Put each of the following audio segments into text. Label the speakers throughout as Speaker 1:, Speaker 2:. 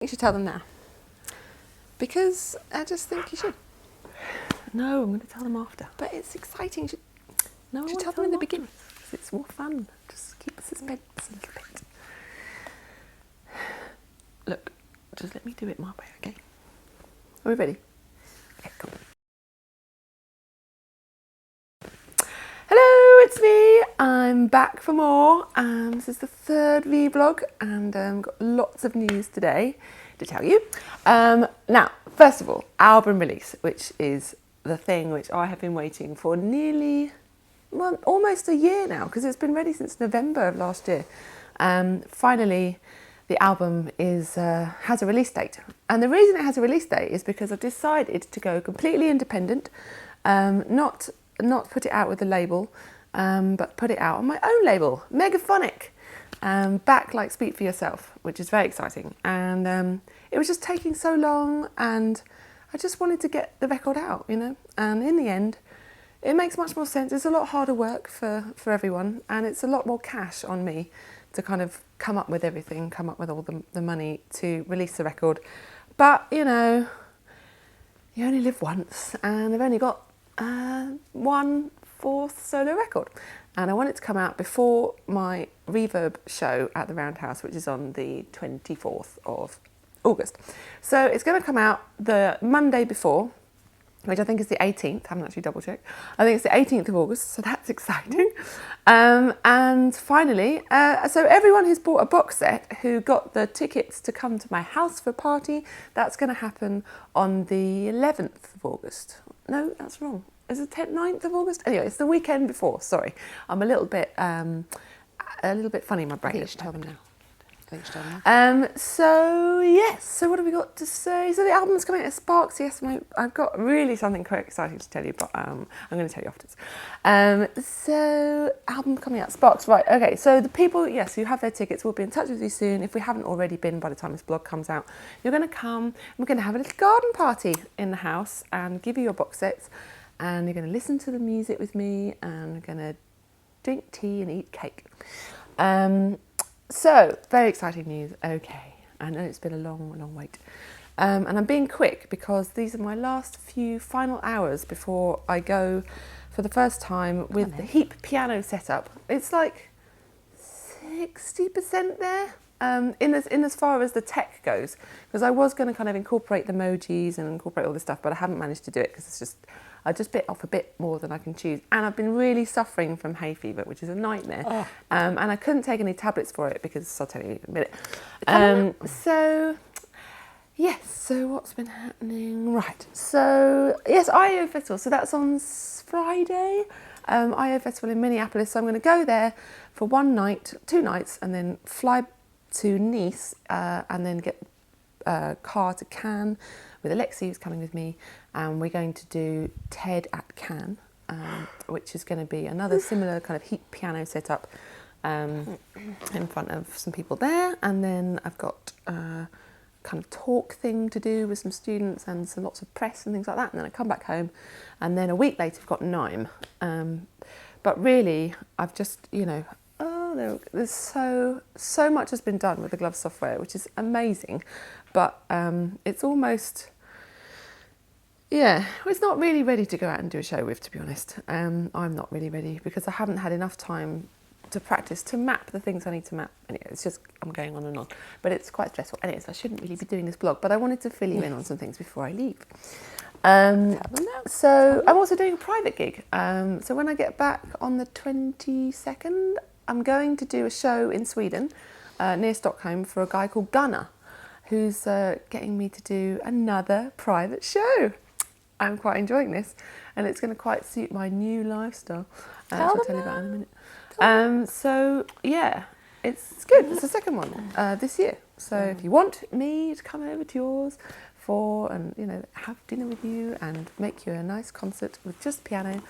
Speaker 1: You should tell them now. Because I just think you should.
Speaker 2: No, I'm going to tell them after.
Speaker 1: But it's exciting. You should,
Speaker 2: No,
Speaker 1: you
Speaker 2: I
Speaker 1: should
Speaker 2: want
Speaker 1: tell
Speaker 2: to
Speaker 1: them in the beginning.
Speaker 2: because it's more fun. Just keep suspense a little bit. Look, just let me do it my way, okay?
Speaker 1: Are we ready?
Speaker 2: Okay, cool.
Speaker 1: Hello, it's me. I'm back for more. This is the third vBlog and I've got lots of news today to tell you. Now, first of all, album release, which is the thing which I have been waiting for nearly, well, almost a year now, because it's been ready since November of last year. Finally, the album has a release date. And the reason it has a release date is because I've decided to go completely independent, not put it out with a label, but put it out on my own label, Megaphonic, back like Speak For Yourself, which is very exciting. And it was just taking so long, and I just wanted to get the record out, you know. And in the end, it makes much more sense. It's a lot harder work for everyone, and it's a lot more cash on me to kind of come up with everything, come up with all the money to release the record. But, you know, you only live once, and I've only got 1/4 solo record, and I want it to come out before my Reverb show at the Roundhouse, which is on the 24th of August. So it's going to come out the Monday before, which I think is the 18th. I haven't actually double checked. I think it's the 18th of August, so that's exciting. And finally, so everyone who's bought a box set, who got the tickets to come to my house for a party, that's going to happen on the 11th of August. No, that's wrong. Is it 9th of August? Anyway, it's the weekend before. Sorry, I'm a little bit funny in my brain.
Speaker 2: I think you should tell them now.
Speaker 1: So yes, so what have we got to say? So the album's coming out at Sparks. Yes, I've got really something quite exciting to tell you, but I'm going to tell you afterwards. So album coming out, Sparks, right? Okay, so the people, yes, who have their tickets will be in touch with you soon. If we haven't already been by the time this blog comes out, you're going to come. And we're going to have a little garden party in the house and give you your box sets, and you're going to listen to the music with me, and we're going to drink tea and eat cake. So, very exciting news. Okay, I know it's been a long wait. And I'm being quick because these are my last few final hours before I go for the first time with the Heap piano setup. It's like 60% there, in as far as the tech goes, because I was going to kind of incorporate the emojis and incorporate all this stuff, but I haven't managed to do it because I just bit off a bit more than I can chew. And I've been really suffering from hay fever, which is a nightmare. Oh. And I couldn't take any tablets for it because I'll tell you in a minute. So, yes, so what's been happening? Right, so, yes, Eyeo Festival. So that's on Friday. Eyeo Festival in Minneapolis. So I'm going to go there for 1 night, 2 nights, and then fly to Nice and then get a car to Cannes with Alexi, who's coming with me, and we're going to do TED at Cannes, which is going to be another similar kind of Heap piano setup in front of some people there. And then I've got a kind of talk thing to do with some students and lots of press and things like that. And then I come back home, and then a week later I've got NIME. But really, I've just, you know, there's so much has been done with the glove software, which is amazing. But it's almost, yeah, it's not really ready to go out and do a show with, to be honest. I'm not really ready because I haven't had enough time to practice, to map the things I need to map. Anyway, it's just, I'm going on and on. But it's quite stressful. Anyways, I shouldn't really be doing this blog, but I wanted to fill you in on some things before I leave. So I'm also doing a private gig. So when I get back on the 22nd, I'm going to do a show in Sweden, near Stockholm, for a guy called Gunnar, who's getting me to do another private show. I'm quite enjoying this, and it's going to quite suit my new lifestyle. I'll tell you about in a minute. So yeah, it's good. It's the second one this year. So if you want me to come over to yours and you know, have dinner with you and make you a nice concert with just piano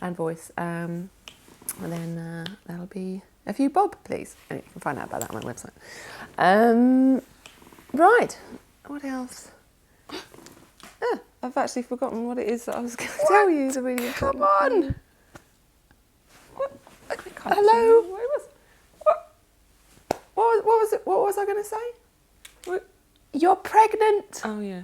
Speaker 1: and voice, and then that'll be a few bob, please. Anyway, you can find out about that on my website. Right, what else? I've actually forgotten what it is that I was going to tell you. Is a really
Speaker 2: Come on!
Speaker 1: Hello? What was it? What was I going to say? You're pregnant.
Speaker 3: Oh yeah.